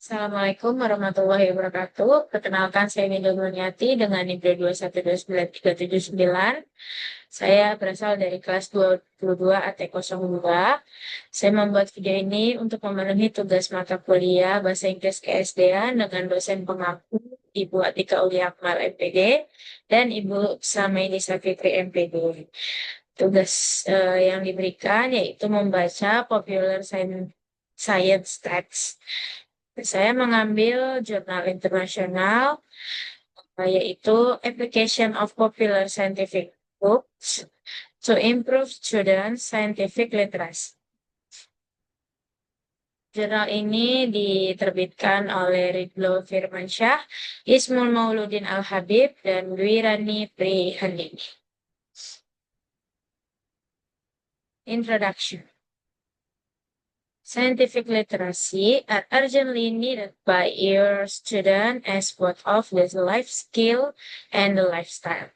Assalamualaikum warahmatullahi wabarakatuh. Perkenalkan, saya Winda Murniati dengan NIM 2129279. Saya berasal dari kelas 22 AT02. Saya membuat video ini untuk memenuhi tugas mata kuliah Bahasa Inggris KSDA dengan dosen pengaku Ibu Atika Uli Akmal MPD dan Ibu Samaini Safitri MPD. Tugas yang diberikan yaitu membaca popular science text. Saya mengambil jurnal internasional, yaitu Application of Popular Scientific Books to Improve Students' Scientific Literacy. Jurnal ini diterbitkan oleh Ridlo Firmansyah, Ismul Mauludin Al-Habib, dan Dwirani Prihandini. Introduction. Scientific literacy are urgently needed by your student as both of the life skill and the lifestyle.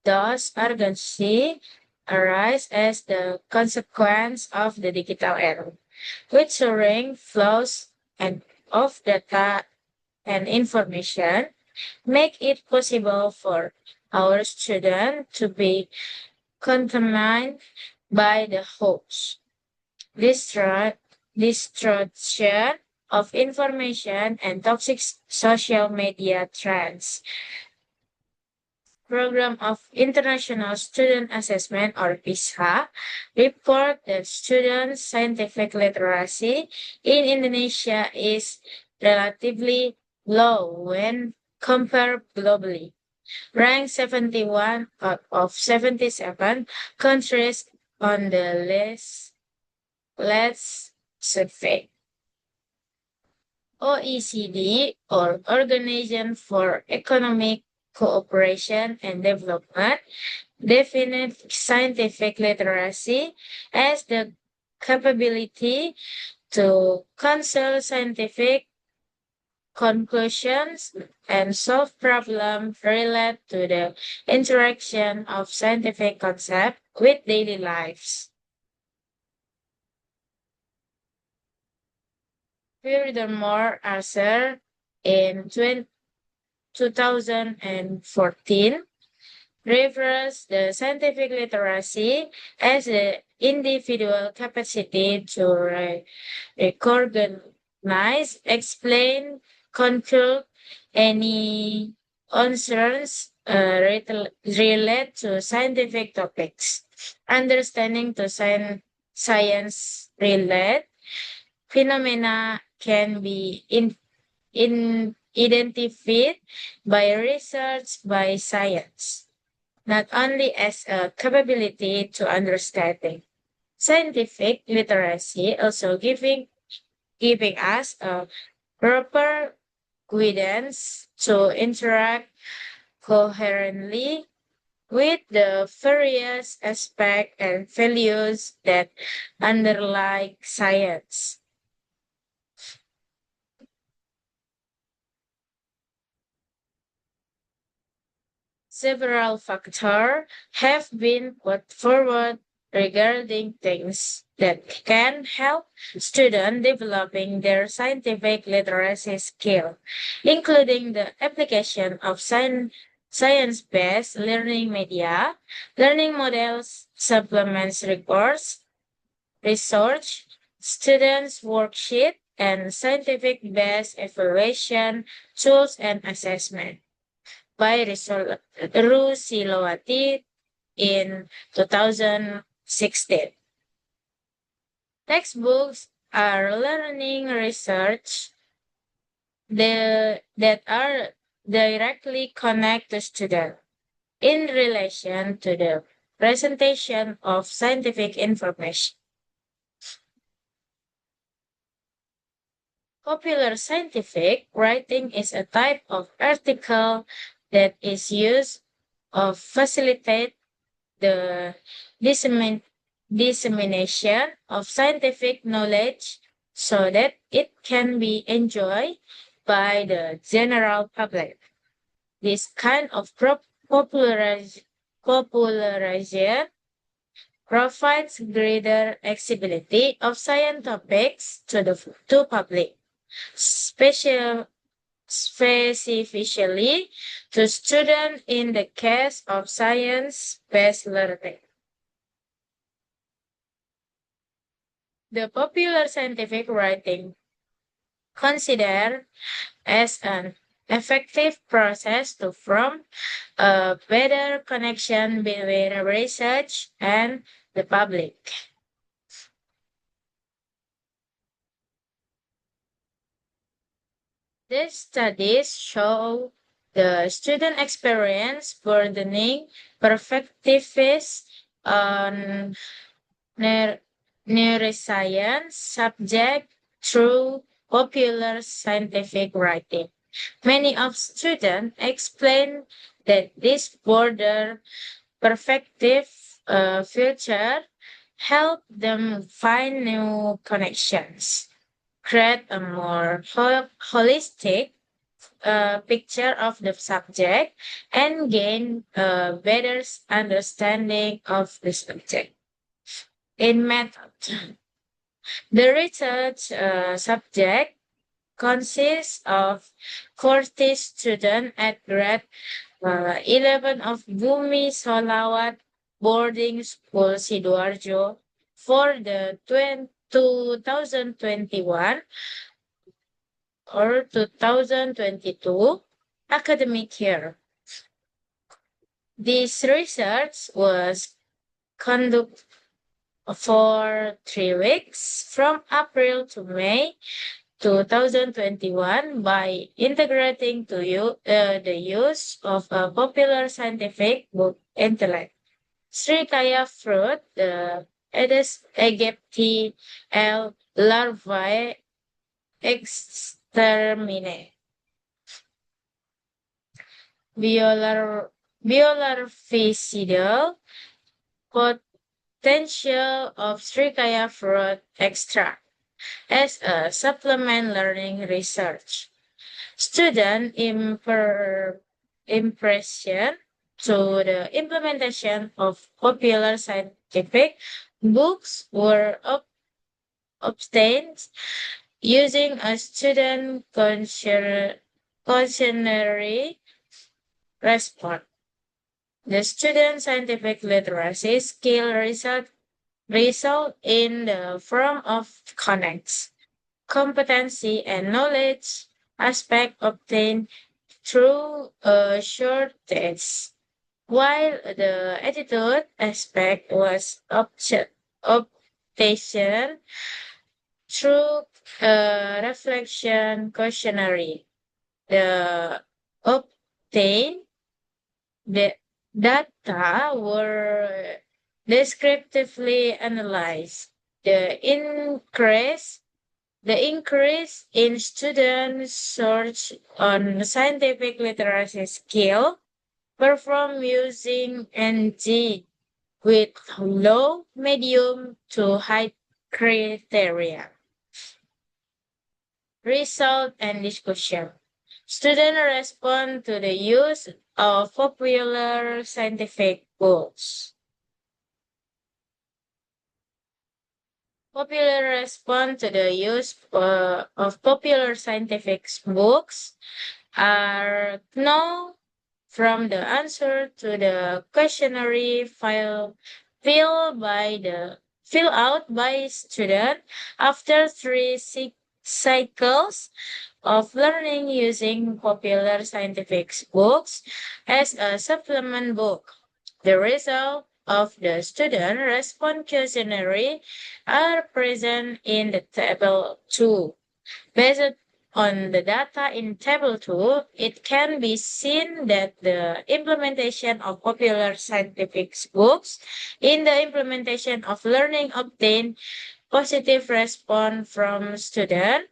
Thus, urgency arise as the consequence of the digital era, with soaring flows of data and information, make it possible for our students to be contaminated by the hoax, destruction of information, and toxic social media trends. Program of International Student Assessment, or PISA, report that student scientific literacy in Indonesia is relatively low when compared globally, ranked 71 out of 77 countries on the last survey. OECD, or Organization for Economic Cooperation and Development, defined scientific literacy as the capability to consult scientific conclusions and solve problems related to the interaction of scientific concepts with daily lives. Furthermore, ASER in 2014 refers the scientific literacy as the individual capacity to recognize, explain, conclude any concerns relate to scientific topics. Understanding to science-related phenomena can be identified by research by science, not only as a capability to understanding. Scientific literacy also giving us a proper guidance to interact coherently with the various aspects and values that underlie science. Several factors have been put forward regarding things that can help students developing their scientific literacy skill, including the application of science-based learning media, learning models, supplements reports, research, students' worksheet, and scientific-based evaluation tools and assessment by Rusilowati in 2016. Textbooks are learning research that are directly connected to students in relation to the presentation of scientific information. Popular scientific writing is a type of article that is used to facilitate the dissemination of scientific knowledge so that it can be enjoyed by the general public. This kind of popularization provides greater accessibility of science topics to public. special, specifically to students in the case of science-based learning. The popular scientific writing considered as an effective process to form a better connection between research and the public. These studies show the student experience burdening perspectives on neur- neuroscience subject through popular scientific writing. Many of students explain that this border perspective future help them find new connections, create a more holistic picture of the subject, and gain a better understanding of the subject. In method, the research subject consists of 40 students at grade 11 of Bumi Solawat Boarding School Sidoarjo for the 2021 or 2022 academic year. This research was conducted for 3 weeks from April to May 2021 by integrating the use of a popular scientific book intellect. Srikaya fruit, the Aedes aegypti L. larvae extermine. Biolarvicidal potential of Srikaya fruit extract as a supplement learning research. Student impression to the implementation of popular scientific books were obtained using a student questionnaire response. The student scientific literacy skill result in the form of connects, competency, and knowledge aspect obtained through a short test, while the attitude aspect was obtained through a reflection questionnaire. The obtained the data were descriptively analyzed. The increase the increase in student search on scientific literacy skill performed using NG with low, medium to high criteria. Result and discussion. Students respond to the use of popular scientific books. Popular response to the use of popular scientific books are no from the answer to the questionnaire fill out by student after three cycles of learning using popular scientific books as a supplement book. The result of the student response questionnaire are present in the table 2. Based on the data in table 2, it can be seen that the implementation of popular scientific books in the implementation of learning obtained positive response from students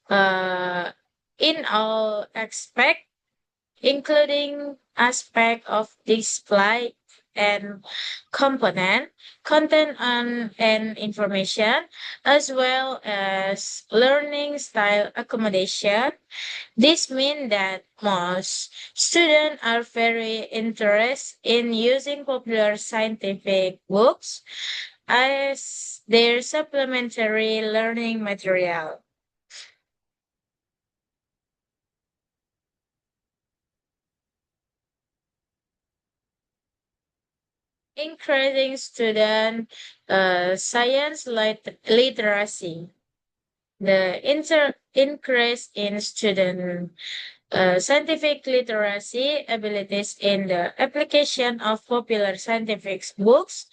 uh, in all aspects, including aspect of display and component, content and information, as well as learning style accommodation. This means that most students are very interested in using popular scientific books as their supplementary learning material. increasing student science literacy. The increase in student scientific literacy abilities in the application of popular scientific books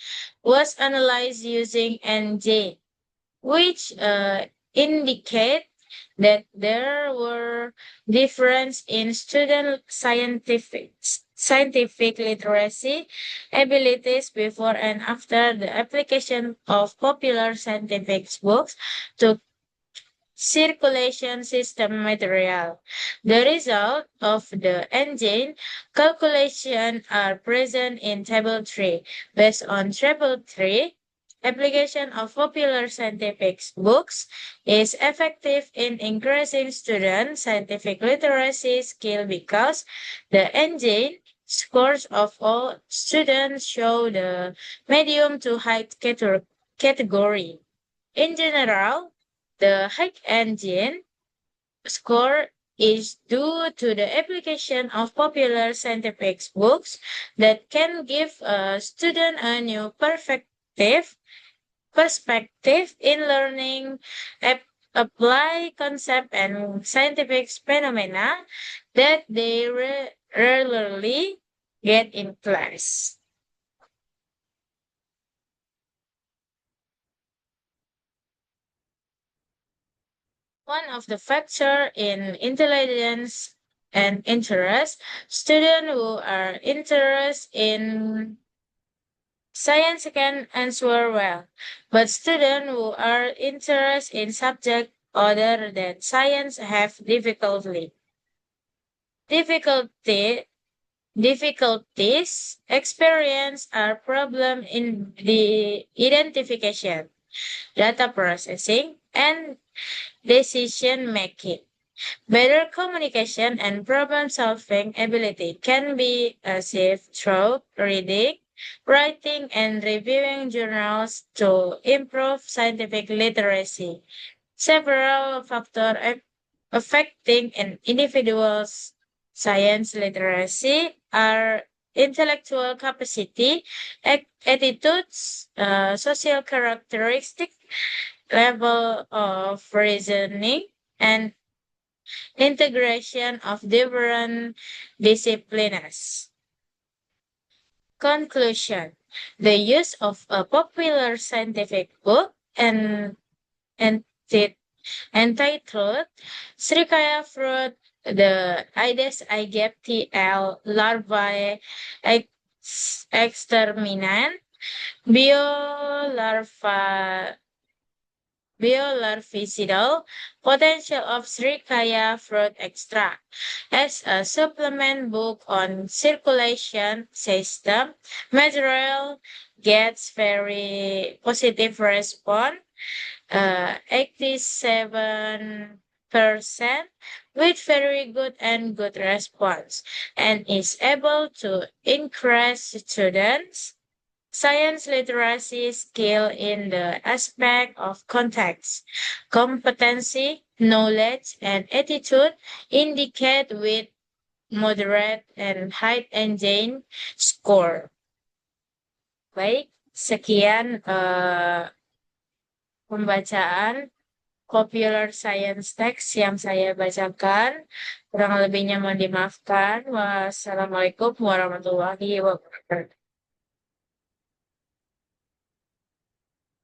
was analyzed using NJ, which indicate that there were difference in student scientific literacy abilities before and after the application of popular scientific books to circulation system material. The result of the engine calculation are present in table 3. Based on table 3, application of popular scientific books is effective in increasing student scientific literacy skill because the engine scores of all students show the medium to high category. In general, the high engine score is due to the application of popular scientific books that can give a student a new perspective in learning, apply concept and scientific phenomena that they rarely get in class. One of the factor in intelligence and interest, students who are interested in science can answer well, but students who are interested in subject other than science have difficulty difficulties experience are problem in the identification, data processing, and decision making. Better communication and problem solving ability can be achieved through reading, writing, and reviewing journals to improve scientific literacy. Several factors affecting an individual's science literacy are intellectual capacity, attitudes, social characteristics, level of reasoning, and integration of different disciplines. Conclusion. The use of a popular scientific book and entitled Srikaya Fruit, the Aedes aegypti larvae exterminant, biolarva biolarvicidal potential of Srikaya fruit extract. As a supplement book on circulation system, material gets very positive response, 87% with very good and good response, and is able to increase students science literacy skill in the aspect of context, competency, knowledge, and attitude indicate with moderate and high engine score. Baik, sekian pembacaan popular science text yang saya bacakan. Kurang lebihnya mohon dimaafkan. Wassalamualaikum warahmatullahi wabarakatuh.